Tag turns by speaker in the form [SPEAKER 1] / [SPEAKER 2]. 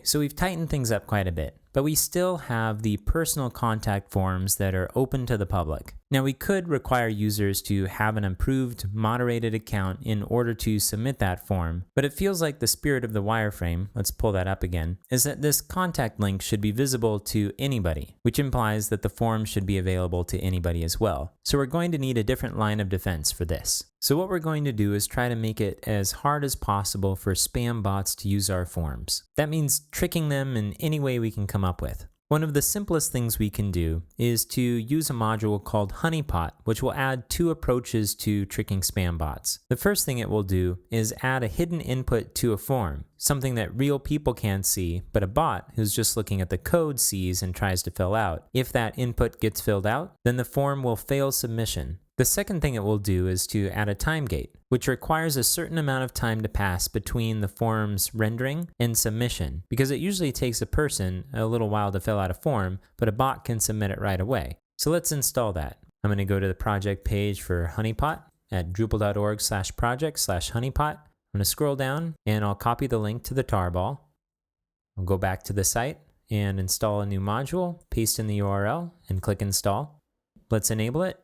[SPEAKER 1] So we've tightened things up quite a bit, but we still have the personal contact forms that are open to the public. Now we could require users to have an approved, moderated account in order to submit that form, but it feels like the spirit of the wireframe, let's pull that up again, is that this contact link should be visible to anybody, which implies that the form should be available to anybody as well. So we're going to need a different line of defense for this. So what we're going to do is try to make it as hard as possible for spam bots to use our forms. That means tricking them in any way we can come up with. One of the simplest things we can do is to use a module called Honeypot, which will add two approaches to tricking spam bots. The first thing it will do is add a hidden input to a form, something that real people can't see, but a bot who's just looking at the code sees and tries to fill out. If that input gets filled out, then the form will fail submission. The second thing it will do is to add a time gate, which requires a certain amount of time to pass between the form's rendering and submission, because it usually takes a person a little while to fill out a form, but a bot can submit it right away. So let's install that. I'm going to go to the project page for Honeypot at drupal.org/project/honeypot. I'm going to scroll down and I'll copy the link to the tarball. I'll go back to the site and install a new module, paste in the URL, and click install. Let's enable it.